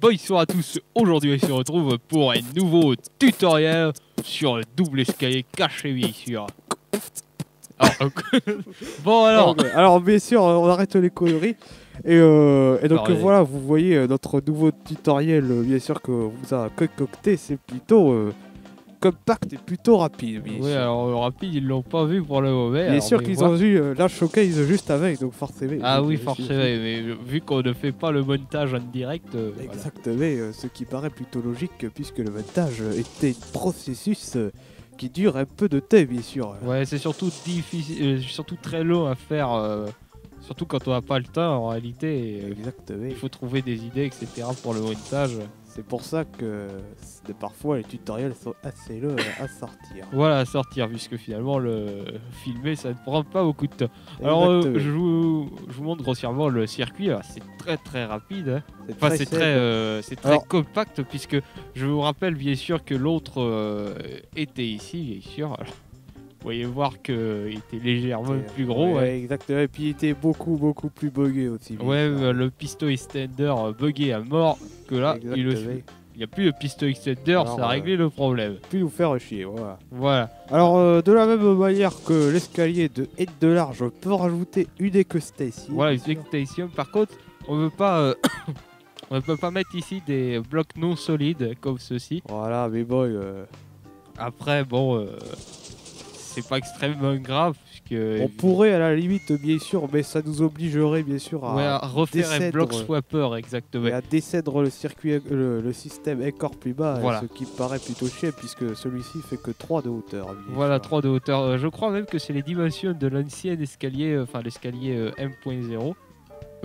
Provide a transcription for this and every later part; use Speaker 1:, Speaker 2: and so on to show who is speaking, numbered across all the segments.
Speaker 1: Bonjour à tous, aujourd'hui on se retrouve pour un nouveau tutoriel sur le double escalier caché bien sûr. Alors, bon alors,
Speaker 2: Okay. Alors bien sûr on arrête les conneries et donc voilà, vous voyez notre nouveau tutoriel bien sûr que vous a concocté, c'est plutôt compact et plutôt rapide. Bien
Speaker 1: oui
Speaker 2: sûr.
Speaker 1: alors rapide ils l'ont pas vu pour le mauvais.
Speaker 2: Bien sûr qu'ils ont vu la showcase juste avec, donc forcément.
Speaker 1: Ah oui forcément, mais vu qu'on ne fait pas le montage en direct.
Speaker 2: Exactement, voilà. Ce qui paraît plutôt logique puisque le montage était un processus qui dure un peu de temps bien sûr.
Speaker 1: Ouais, c'est surtout difficile, surtout très long à faire, surtout quand on n'a pas le temps en réalité.
Speaker 2: Exactement.
Speaker 1: Il faut trouver des idées etc pour le montage.
Speaker 2: C'est pour ça que parfois les tutoriels sont assez longs à sortir.
Speaker 1: Voilà, à sortir, puisque finalement le filmer ça ne prend pas beaucoup de temps. Alors je vous montre grossièrement le circuit, c'est très rapide. Hein. Enfin c'est très compact, puisque je vous rappelle bien sûr que l'autre était ici, bien sûr. Alors, vous voyez voir qu'il était légèrement plus gros.
Speaker 2: Ouais,
Speaker 1: ouais.
Speaker 2: Exactement, et puis il était beaucoup plus buggé aussi.
Speaker 1: Ouais, le piston extender buggé à mort, que là il n'y a plus de piston extender, alors, ça a réglé le problème.
Speaker 2: Plus nous faire chier, voilà.
Speaker 1: Alors,
Speaker 2: de la même manière que l'escalier de aide de large, on peut rajouter une extension.
Speaker 1: Voilà, une extension. Par contre, on veut pas, on ne peut pas mettre ici des blocs non solides comme ceci.
Speaker 2: Voilà, mais bon.
Speaker 1: Après, bon, c'est pas extrêmement grave.
Speaker 2: On pourrait à la limite, bien sûr, mais ça nous obligerait bien sûr
Speaker 1: à refaire un bloc swapper, exactement.
Speaker 2: Et à descendre le circuit, le système encore plus bas,
Speaker 1: voilà.
Speaker 2: Ce qui paraît plutôt chiant puisque celui-ci fait que 3 de hauteur.
Speaker 1: Voilà, 3 de hauteur. Je crois même que c'est les dimensions de l'ancien escalier, enfin l'escalier M.0.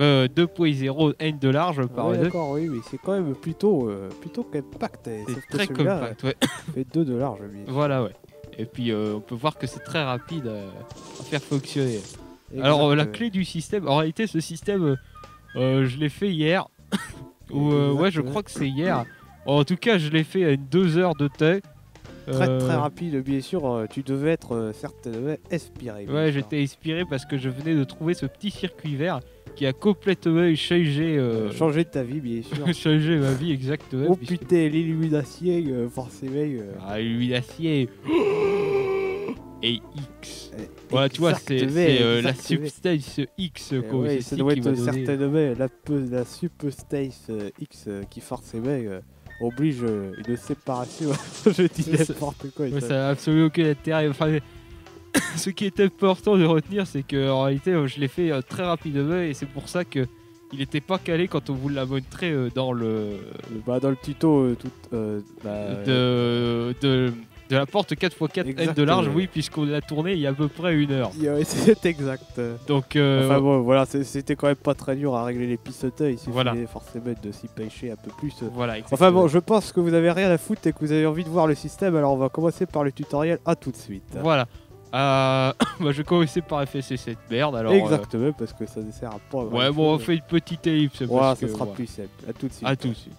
Speaker 1: 2.0 N de large par
Speaker 2: ouais, d'accord, oui, mais c'est quand même plutôt compact.
Speaker 1: C'est très compact, ouais.
Speaker 2: Fait 2 de large, bien sûr.
Speaker 1: Voilà, ouais. Et puis on peut voir que c'est très rapide à faire fonctionner. Exactement. Alors la clé du système, en réalité ce système je l'ai fait hier. Ouais, je crois que c'est hier. En tout cas je l'ai fait à une 2 heures de temps.
Speaker 2: Très rapide, bien sûr, tu devais être certainement inspiré.
Speaker 1: Ouais, j'étais inspiré parce que je venais de trouver ce petit circuit vert qui a complètement changé...
Speaker 2: changé ta vie, bien sûr.
Speaker 1: changé ma vie, exactement.
Speaker 2: Oh putain, l'illumination, forcément...
Speaker 1: Ah, l'illumination et X. Voilà, tu vois, c'est la substance X.
Speaker 2: Ouais, ça doit être certainement la substance X qui forcément... oblige une séparation. Je dis n'importe quoi.
Speaker 1: Ouais, ça n'a absolument aucun intérêt. Enfin, ce qui est important de retenir, c'est qu'en réalité, je l'ai fait très rapidement et c'est pour ça que il n'était pas calé quand on vous l'a montré dans le
Speaker 2: tuto
Speaker 1: de la porte 4x4 N de large, oui, puisqu'on l'a tourné il y a à peu près 1 heure.
Speaker 2: Ouais, c'est exact.
Speaker 1: Donc,
Speaker 2: enfin bon, voilà, c'était quand même pas très dur à régler les pistotins, il suffisait forcément de s'y pêcher un peu plus.
Speaker 1: Voilà,
Speaker 2: enfin bon, je pense que vous avez rien à foutre et que vous avez envie de voir le système, alors on va commencer par le tutoriel, à tout de suite.
Speaker 1: Voilà. Bah, je vais commencer par effacer cette merde. Alors,
Speaker 2: exactement, parce que ça ne sert à pas.
Speaker 1: Ouais, bon, on fait une petite ellipse.
Speaker 2: Voilà, ça sera plus simple. À tout de suite.
Speaker 1: À tout de suite.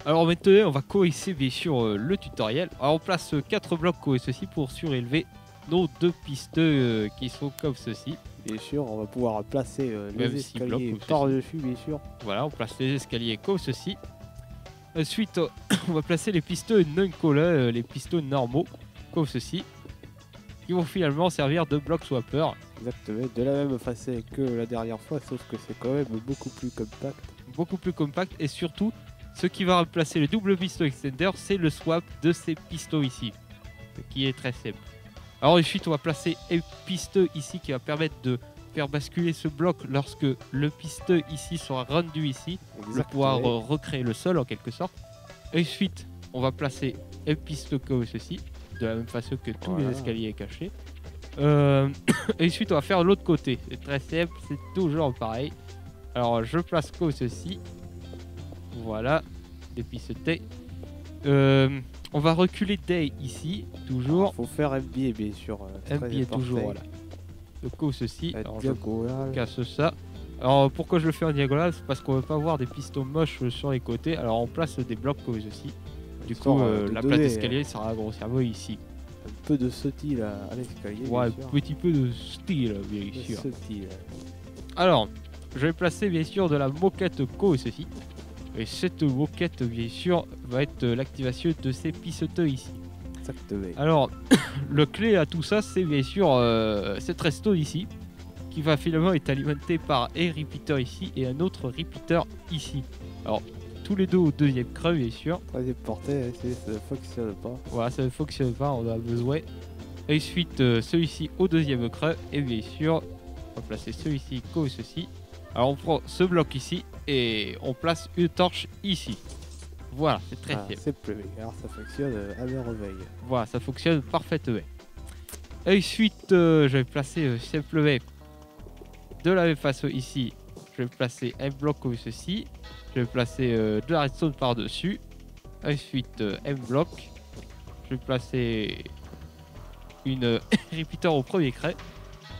Speaker 1: Alors maintenant, on va cohésser bien sûr le tutoriel. Alors on place 4 blocs comme ceci pour surélever nos 2 pistes qui sont comme ceci.
Speaker 2: Bien sûr, on va pouvoir placer les escaliers par-dessus, bien sûr.
Speaker 1: Voilà, on place les escaliers comme ceci. Ensuite, on va placer les pistons non collants, les pistons normaux, comme ceci, qui vont finalement servir de bloc swapper.
Speaker 2: Exactement, de la même façon que la dernière fois, sauf que c'est quand même beaucoup plus compact.
Speaker 1: Beaucoup plus compact et surtout, ce qui va remplacer le double piston extender, c'est le swap de ces pistons ici, qui est très simple. Alors ensuite, on va placer un piston ici qui va permettre de faire basculer ce bloc lorsque le piston ici sera rendu ici, pour pouvoir recréer le sol en quelque sorte. Ensuite, on va placer un piston comme ceci, de la même façon que tous les escaliers cachés. Et ensuite, on va faire l'autre côté. C'est très simple, c'est toujours pareil. Alors, je place comme ceci. Voilà, dépiceté. On va reculer Day ici, toujours.
Speaker 2: Il faut faire un biais, bien sûr.
Speaker 1: Un biais toujours, voilà. Donc comme ceci, alors je
Speaker 2: diagonale.
Speaker 1: Casse ça. Alors pourquoi je le fais en diagonale? C'est parce qu'on veut pas avoir des pistons moches sur les côtés. Alors on place des blocs comme ceci. Du coup, la plate d'escalier sera grossièrement ici.
Speaker 2: Un peu de style à l'escalier.
Speaker 1: Ouais, un petit peu de style, bien sûr. Alors, je vais placer bien sûr de la moquette comme ceci. Et cette moquette, bien sûr, va être l'activation de ces pisteux ici.
Speaker 2: Exactement.
Speaker 1: Alors, le clé à tout ça, c'est bien sûr cette redstone ici, qui va finalement être alimenté par un repeater ici et un autre repeater ici. Alors, tous les deux au deuxième creux, bien sûr.
Speaker 2: Troisième portée, ça ne fonctionne pas.
Speaker 1: Voilà, ça ne fonctionne pas, on a besoin. Et ensuite, celui-ci au deuxième creux, et bien sûr, on va placer celui-ci comme ceci. Alors, on prend ce bloc ici et on place une torche ici. Voilà, c'est très simple.
Speaker 2: C'est plus. Alors, ça fonctionne à merveille.
Speaker 1: Voilà, ça fonctionne parfaitement. Et ensuite, je vais placer simplement de la même façon ici. Je vais placer un bloc comme ceci. Je vais placer de la redstone par-dessus. Ensuite, un bloc. Je vais placer une repeater au premier creux.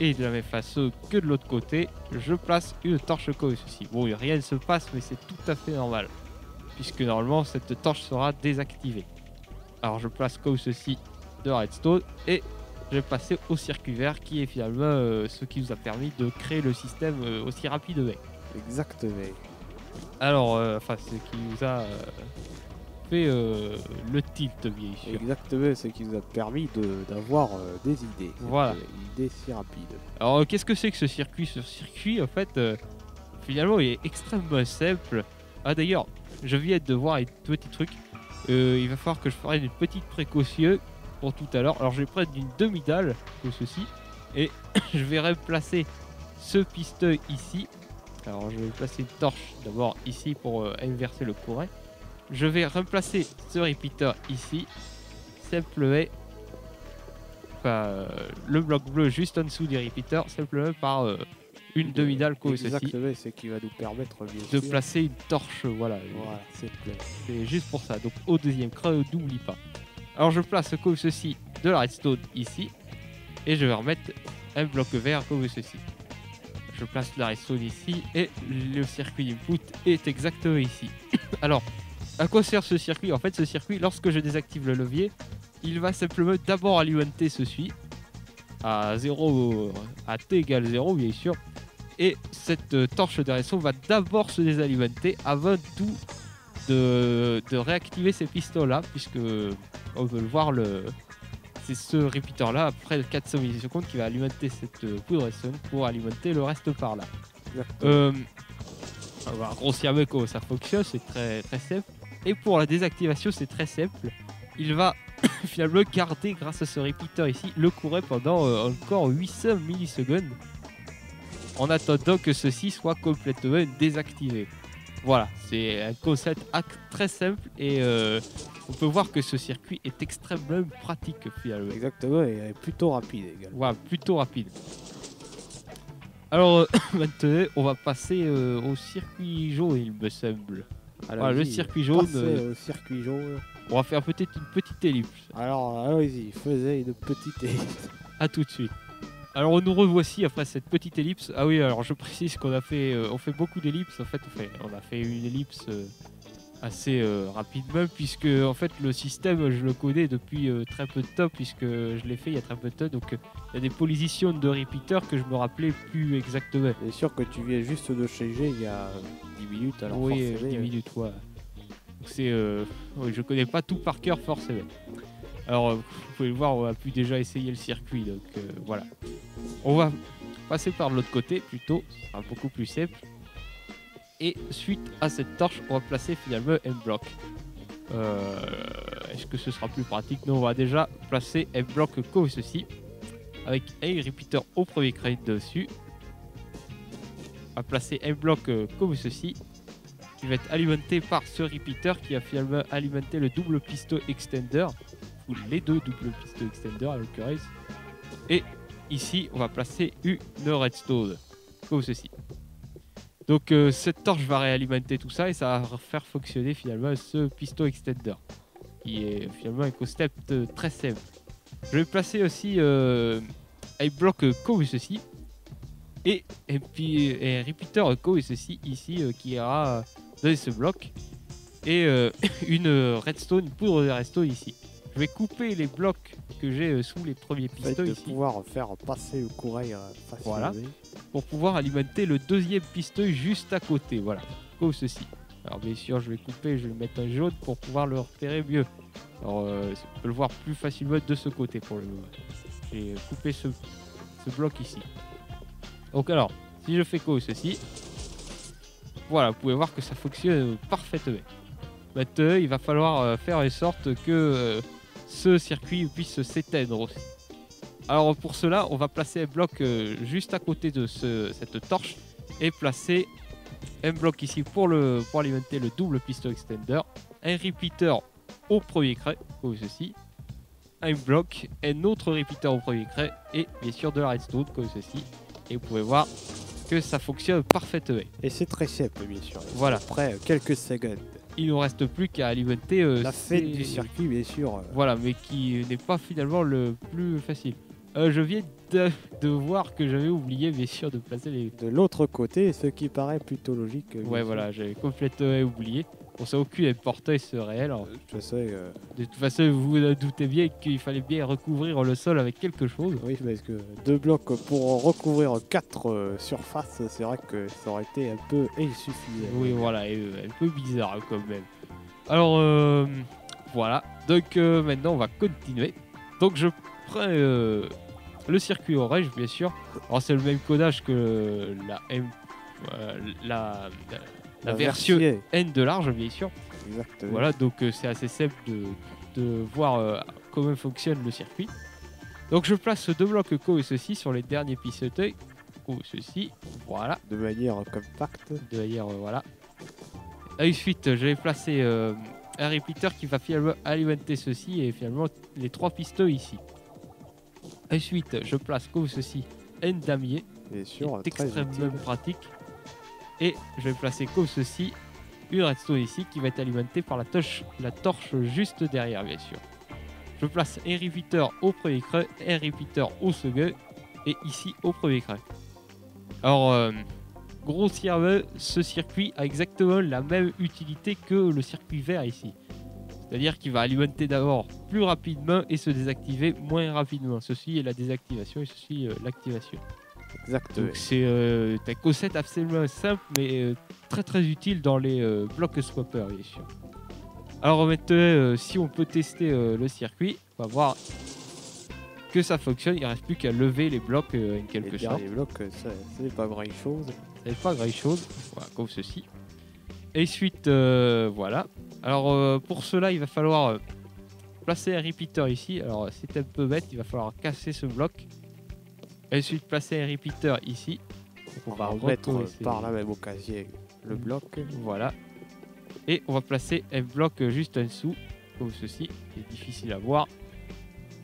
Speaker 1: Et de la même façon que de l'autre côté, je place une torche comme ceci. Bon, rien ne se passe, mais c'est tout à fait normal. Puisque normalement, cette torche sera désactivée. Alors, je place comme ceci de la redstone. Et je vais passer au circuit vert qui est finalement ce qui nous a permis de créer le système aussi rapidement.
Speaker 2: Exactement.
Speaker 1: Alors, enfin, ce qui nous a fait le tilt, bien sûr.
Speaker 2: Exactement, ce qui nous a permis d'avoir des idées.
Speaker 1: Voilà.
Speaker 2: Une idée si rapide.
Speaker 1: Alors, qu'est-ce que c'est que ce circuit? Ce circuit, en fait, finalement, il est extrêmement simple. Ah, d'ailleurs, je viens de voir un petit truc. Il va falloir que je fasse une petite précaution pour tout à l'heure. Alors, je vais prendre une demi-dalle, comme ceci. Et je vais replacer ce piston ici. Alors, je vais placer une torche d'abord ici pour inverser le courant. Je vais remplacer ce repeater ici. Simplement. Enfin, le bloc bleu juste en dessous du repeater. Simplement par une demi-dalle comme ceci.
Speaker 2: Exactement, c'est qui va nous permettre
Speaker 1: de placer une torche. Voilà, c'est juste pour ça. Donc, au deuxième creux, n'oublie pas. Alors, je place comme ceci de la redstone ici. Et je vais remettre un bloc vert comme ceci. Je place la redstone ici et le circuit input est exactement ici. Alors, à quoi sert ce circuit? En fait, ce circuit, lorsque je désactive le levier, il va simplement d'abord alimenter ceci à 0, à t égale 0 bien sûr. Et cette torche de redstone va d'abord se désalimenter avant tout de réactiver ces pistons là, puisque on peut le voir, c'est ce repeater là après 400 millisecondes qui va alimenter cette poudre redstone pour alimenter le reste par là. On va voir grossièrement comment ça fonctionne, c'est très très simple. Et pour la désactivation, c'est très simple. Il va finalement garder, grâce à ce repeater ici, le courant pendant encore 800 millisecondes en attendant que ceci soit complètement désactivé. Voilà, c'est un concept très simple et on peut voir que ce circuit est extrêmement pratique finalement.
Speaker 2: Exactement, et plutôt rapide également.
Speaker 1: Voilà, plutôt rapide. Alors maintenant, on va passer au circuit jaune, il me semble.
Speaker 2: Alors,
Speaker 1: voilà, le circuit jaune.
Speaker 2: Circuit jaune.
Speaker 1: On va faire peut-être une petite ellipse.
Speaker 2: Alors, allez-y, faisez une petite ellipse.
Speaker 1: A tout de suite. Alors nous revoici après cette petite ellipse. Ah oui, alors je précise qu'on a fait, on fait beaucoup d'ellipses. En fait, on a fait une ellipse assez rapidement, puisque en fait le système je le connais depuis très peu de temps, puisque je l'ai fait il y a très peu de temps. Donc il y a des positions de repeater que je me rappelais plus exactement.
Speaker 2: C'est sûr que tu viens juste de changer il y a 10 minutes. Alors
Speaker 1: oui, 10 minutes, ouais. C'est, oui, je connais pas tout par cœur forcément. Alors, vous pouvez le voir, on a pu déjà essayer le circuit, donc voilà. On va passer par l'autre côté plutôt, ce sera beaucoup plus simple. Et suite à cette torche, on va placer finalement un bloc. Est-ce que ce sera plus pratique? Non, on va déjà placer un bloc comme ceci, avec un repeater au premier crête dessus. On va placer un bloc comme ceci, qui va être alimenté par ce repeater qui va finalement alimenter le double piston extender. Ou les deux doubles pistons extender à l'occurrence. Et ici, on va placer une redstone, comme ceci. Donc cette torche va réalimenter tout ça et ça va faire fonctionner finalement ce piston extender, qui est finalement un concept très simple. Je vais placer aussi un bloc comme ceci et puis un repeater comme ceci ici qui ira dans ce bloc et une redstone, une poudre de redstone ici. Je vais couper les blocs que j'ai sous les premiers pistons ici.
Speaker 2: De pouvoir faire passer le courant facilement.
Speaker 1: Voilà. Pour pouvoir alimenter le deuxième piston juste à côté. Voilà. Comme ceci. Alors bien sûr, je vais couper, je vais mettre un jaune pour pouvoir le repérer mieux. Alors, on peut le voir plus facilement de ce côté pour le moment. J'ai coupé ce bloc ici. Donc alors, si je fais comme ceci, voilà, vous pouvez voir que ça fonctionne parfaitement. Maintenant, il va falloir faire en sorte que ce circuit puisse s'éteindre aussi. Alors pour cela, on va placer un bloc juste à côté de cette torche et placer un bloc ici pour alimenter le double piston extender, un repeater au premier cran, comme ceci, un bloc, un autre repeater au premier cran et bien sûr de la redstone comme ceci. Et vous pouvez voir que ça fonctionne parfaitement.
Speaker 2: Et c'est très simple, bien sûr.
Speaker 1: Voilà.
Speaker 2: Après quelques secondes.
Speaker 1: Il ne nous reste plus qu'à alimenter
Speaker 2: la fête du circuit, bien sûr.
Speaker 1: Voilà, mais qui n'est pas finalement le plus facile. Je viens de voir que j'avais oublié, bien sûr, de placer les...
Speaker 2: De l'autre côté, ce qui paraît plutôt logique.
Speaker 1: Ouais, voilà, j'avais complètement oublié. Bon, ça n'a aucune importance réelle.
Speaker 2: Je sais.
Speaker 1: De toute façon, vous vous doutez bien qu'il fallait bien recouvrir le sol avec quelque chose.
Speaker 2: Oui, parce que 2 blocs pour recouvrir 4 surfaces, c'est vrai que ça aurait été un peu insuffisant.
Speaker 1: Oui, voilà, un peu bizarre quand même. Alors, voilà. Donc maintenant, on va continuer. Donc je prends le circuit orange, bien sûr. Alors c'est le même codage que la version N de large, bien sûr.
Speaker 2: Exactement.
Speaker 1: Voilà, donc c'est assez simple de voir comment fonctionne le circuit. Donc je place 2 blocs comme ceci sur les derniers pistons, comme ceci, voilà.
Speaker 2: De manière compacte.
Speaker 1: De manière, voilà. Ensuite, je vais placer un repeater qui va finalement alimenter ceci et finalement les 3 pistons ici. Ensuite, je place comme ceci un damier.
Speaker 2: Bien sûr,
Speaker 1: c'est extrêmement pratique. Et je vais placer comme ceci une redstone ici qui va être alimentée par la torche juste derrière, bien sûr. Je place un repeater au premier cran, un repeater au second et ici au premier cran. Alors, grossièrement, ce circuit a exactement la même utilité que le circuit vert ici. C'est-à-dire qu'il va alimenter d'abord plus rapidement et se désactiver moins rapidement. Ceci est la désactivation et ceci l'activation.
Speaker 2: Exactement.
Speaker 1: Donc c'est un concept absolument simple mais très très utile dans les blocs swapper, bien sûr. Alors maintenant, si on peut tester le circuit, on va voir que ça fonctionne. Il ne reste plus qu'à lever les blocs en quelque sorte.
Speaker 2: Les blocs, ça n'est pas grand chose.
Speaker 1: Ça n'est pas grand chose, voilà, comme ceci. Et ensuite, voilà. Alors pour cela, il va falloir placer un repeater ici. Alors c'est un peu bête, il va falloir casser ce bloc. Ensuite, placer un repeater ici.
Speaker 2: Donc, on va remettre par la même occasion le bloc.
Speaker 1: Voilà. Et on va placer un bloc juste en dessous, comme ceci. C'est difficile à voir.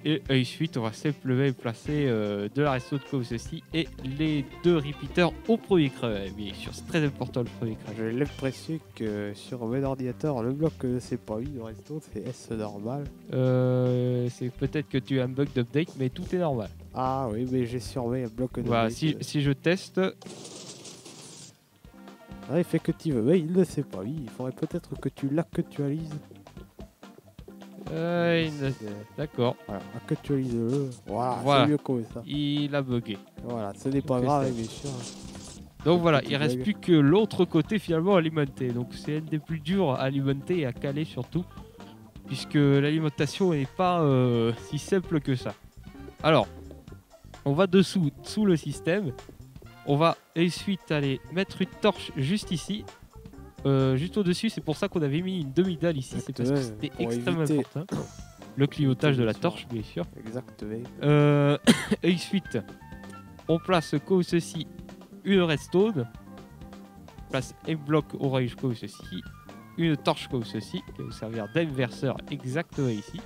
Speaker 1: Et ensuite, on va simplement placer de la redstone comme ceci et les 2 repeaters au premier cran. Bien sûr, c'est très important le premier cran.
Speaker 2: J'ai l'impression que sur mon ordinateur, le bloc, c'est pas une redstone, c'est S normal.
Speaker 1: C'est peut-être que tu as un bug d'update, mais tout est normal.
Speaker 2: Ah oui, mais j'ai surveillé un bloc de
Speaker 1: voilà, si je teste.
Speaker 2: Ah, il fait que tu veux, mais il ne sait pas. Oui, il faudrait peut-être que tu l'actualises.
Speaker 1: D'accord.
Speaker 2: Voilà, actualise-le. Voilà. C'est mieux comme ça.
Speaker 1: Il a bugué.
Speaker 2: Voilà, ce n'est pas grave, bien sûr.
Speaker 1: Donc voilà, il reste plus que l'autre côté finalement alimenté. Donc c'est un des plus durs à alimenter et à caler surtout, puisque l'alimentation n'est pas si simple que ça. Alors, on va sous le système. On va ensuite aller mettre une torche juste ici. Juste au-dessus, c'est pour ça qu'on avait mis une demi-dalle ici, c'est parce que c'était extrêmement important. Le clignotage de la torche, bien sûr.
Speaker 2: Exactement.
Speaker 1: Et ensuite, on place comme ceci une redstone. On place un bloc orange comme ceci. Une torche comme ceci, qui va servir d'inverseur exactement ici.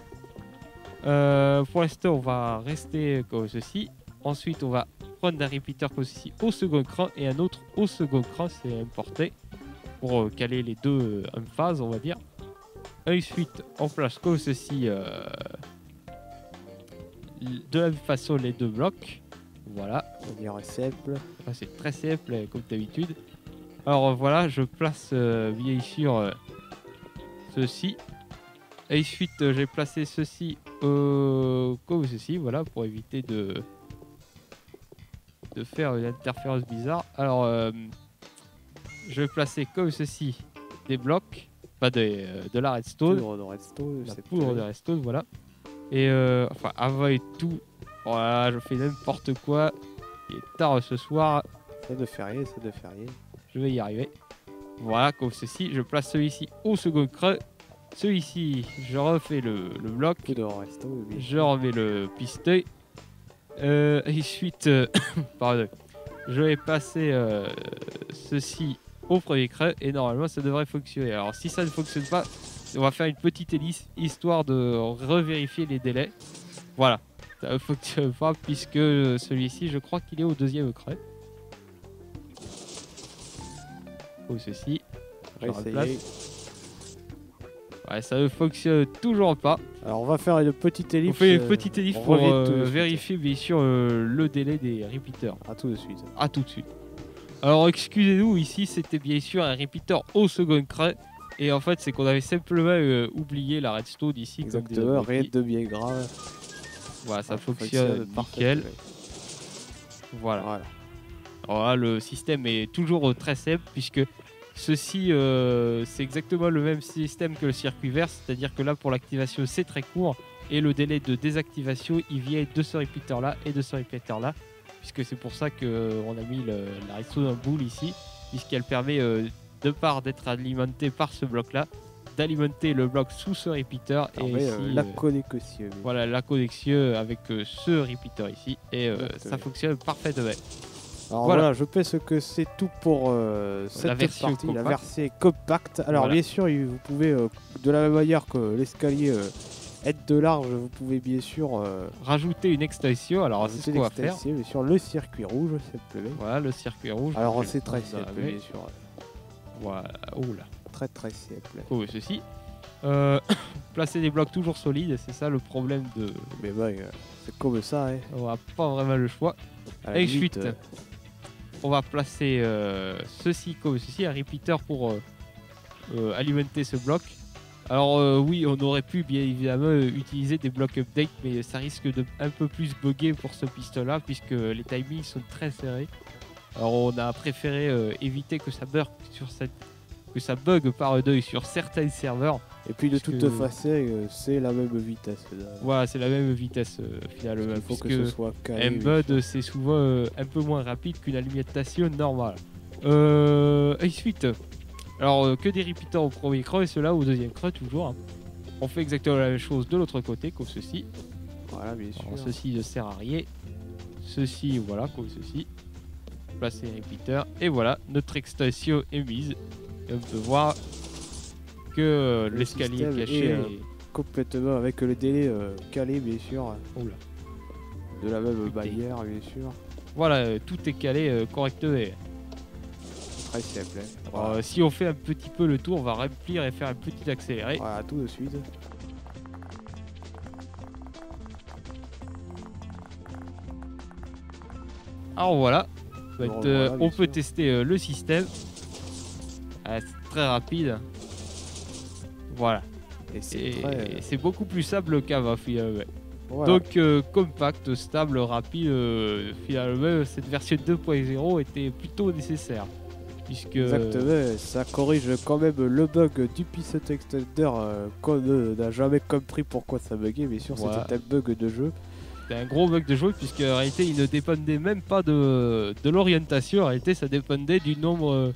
Speaker 1: Pour l'instant, on va rester comme ceci. Ensuite, on va prendre un repeater comme ceci au second cran et un autre au second cran, c'est importé. Pour caler les deux en phase, on va dire. Ensuite, on place comme ceci de la même façon les 2 blocs. Voilà.
Speaker 2: Simple.
Speaker 1: C'est très simple comme d'habitude. Alors voilà, je place bien sûr ceci. Ensuite, j'ai placé ceci comme ceci, voilà, pour éviter de faire une interférence bizarre. Alors je vais placer comme ceci des blocs, pas de la redstone.
Speaker 2: Poudre de redstone,
Speaker 1: La poudre de redstone, voilà. Et enfin, avant et tout, voilà, je fais n'importe quoi. Il est tard ce soir.
Speaker 2: C'est de férié, c'est de férié.
Speaker 1: Je vais y arriver. Voilà, comme ceci. Je place celui-ci au second creux. Celui-ci, je refais le bloc.
Speaker 2: Poudre de redstone, oui.
Speaker 1: Je remets le piston. Ensuite, pardon, je vais passer ceci au premier creux et normalement ça devrait fonctionner. Alors si ça ne fonctionne pas, on va faire une petite hélice histoire de revérifier les délais. Voilà, ça ne fonctionne pas puisque celui-ci je crois qu'il est au deuxième creux. Ou ceci, je remplace. Ouais, ça ne fonctionne toujours pas.
Speaker 2: Alors on va faire une petite ellipse.
Speaker 1: On fait une petite ellipse pour vérifier bien sûr le délai des repeaters.
Speaker 2: A tout de suite.
Speaker 1: A tout de suite. Alors excusez-nous, ici c'était bien sûr un repeater au second creux. Et en fait c'est qu'on avait simplement oublié la redstone ici.
Speaker 2: Exactement, rien de bien grave.
Speaker 1: Voilà, ça fonctionne nickel. Voilà. Alors là, le système est toujours très simple puisque ceci, c'est exactement le même système que le circuit vert, c'est-à-dire que là, pour l'activation, c'est très court, et le délai de désactivation, il vient de ce repeater-là et de ce repeater-là, puisque c'est pour ça qu'on a mis la redstone en boule ici, puisqu'elle permet, de part d'être alimentée par ce bloc-là, d'alimenter le bloc sous ce repeater, et ici,
Speaker 2: la connexion.
Speaker 1: Voilà, la connexion avec ce repeater ici, et ça fonctionne parfaitement.
Speaker 2: Alors voilà, je pense que c'est tout pour cette partie, la version compacte. Alors bien sûr, vous pouvez, de la même manière que l'escalier est de large, vous pouvez bien sûr
Speaker 1: rajouter une extension. Alors c'est ce qu'on va faire.
Speaker 2: Bien sûr, le circuit rouge, simplement.
Speaker 1: Voilà, le circuit rouge.
Speaker 2: Alors c'est très simple, bien sûr.
Speaker 1: Voilà, oula.
Speaker 2: Très très simple.
Speaker 1: Oh, ceci. Placer des blocs toujours solides, c'est ça le problème de...
Speaker 2: Mais bon, c'est comme ça, hein.
Speaker 1: On n'a pas vraiment le choix. Et ensuite... on va placer ceci comme ceci, un repeater pour alimenter ce bloc. Alors oui, on aurait pu bien évidemment utiliser des blocs update, mais ça risque de un peu plus bugger pour ce piston-là, puisque les timings sont très serrés. Alors on a préféré éviter que ça bug par deuil sur certains serveurs.
Speaker 2: Et puis de toute façon, c'est la même vitesse.
Speaker 1: Voilà, c'est la même vitesse finalement.
Speaker 2: Il faut que ce soit calé.
Speaker 1: Mbud, c'est souvent un peu moins rapide qu'une alimentation normale. Ensuite, alors que des repeaters au premier creux et ceux-là au deuxième creux toujours. Hein. On fait exactement la même chose de l'autre côté, comme ceci.
Speaker 2: Voilà, bien sûr.
Speaker 1: Alors, ceci ne sert à rien. Ceci, voilà, comme ceci. Placer les repeaters. Et voilà, notre extension est mise. Et on peut voir que l'escalier caché est
Speaker 2: complètement avec le délai calé, bien sûr.
Speaker 1: Oula.
Speaker 2: De la même manière, bien sûr.
Speaker 1: Voilà, tout est calé correctement.
Speaker 2: Très simple.
Speaker 1: Voilà. Si on fait un petit peu le tour, on va remplir et faire un petit accéléré.
Speaker 2: Voilà, tout de suite.
Speaker 1: Alors voilà, on peut
Speaker 2: sûr.
Speaker 1: tester le système. C'est très rapide. Voilà. Et c'est beaucoup plus stable qu'avant finalement. Voilà. Donc compact, stable, rapide, finalement cette version 2.0 était plutôt nécessaire. Puisque...
Speaker 2: Exactement, ça corrige quand même le bug du Piston Extender qu'on n'a jamais compris pourquoi ça buguait, mais sûr voilà. C'était un bug de jeu.
Speaker 1: C'était un gros bug de jeu puisque en réalité il ne dépendait même pas de l'orientation, en réalité ça dépendait du nombre...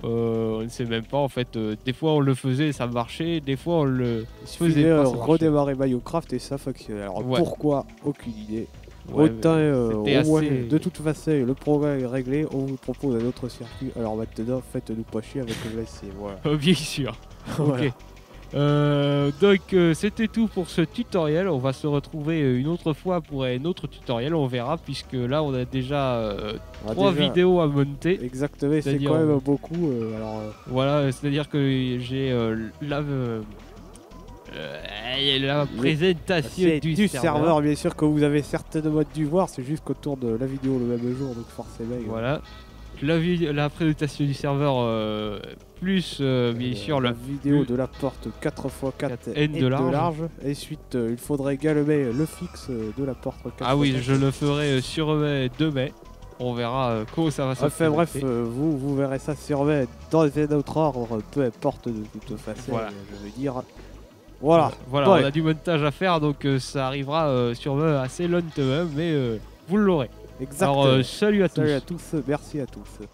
Speaker 1: on ne sait même pas en fait, des fois on le faisait et ça marchait, des fois on le faisait pas,
Speaker 2: redémarrer Minecraft et ça fonctionnait. Alors pourquoi, aucune idée.
Speaker 1: Ouais,
Speaker 2: autant au moins,
Speaker 1: assez...
Speaker 2: de toute façon le programme est réglé, on vous propose un autre circuit. Alors maintenant faites-nous pas chier avec le VSC, voilà.
Speaker 1: Bien sûr.
Speaker 2: Voilà.
Speaker 1: Ok. Donc c'était tout pour ce tutoriel. On va se retrouver une autre fois pour un autre tutoriel, on verra, puisque là on a déjà 3 vidéos à monter.
Speaker 2: Exactement, c'est quand même beaucoup.
Speaker 1: Voilà, c'est-à-dire que j'ai la présentation du serveur,
Speaker 2: bien sûr, que vous avez certainement dû voir, c'est juste qu'autour de la vidéo le même jour, donc forcément.
Speaker 1: Voilà. La présentation du serveur plus bien sûr la
Speaker 2: vidéo de la porte 4x4
Speaker 1: N de large.
Speaker 2: Et ensuite il faudrait également le fixe de la porte 4x4.
Speaker 1: Ah oui, je le ferai sur demain. On verra comment ça va se
Speaker 2: faire. Bref, vous verrez ça sûrement dans un autre ordre, peu importe de toute façon,
Speaker 1: voilà.
Speaker 2: je veux dire. Voilà,
Speaker 1: voilà on a du montage à faire, donc ça arrivera sûrement assez lentement, mais vous l'aurez.
Speaker 2: Exactement.
Speaker 1: Alors, salut à tous.
Speaker 2: Salut à tous, merci à tous.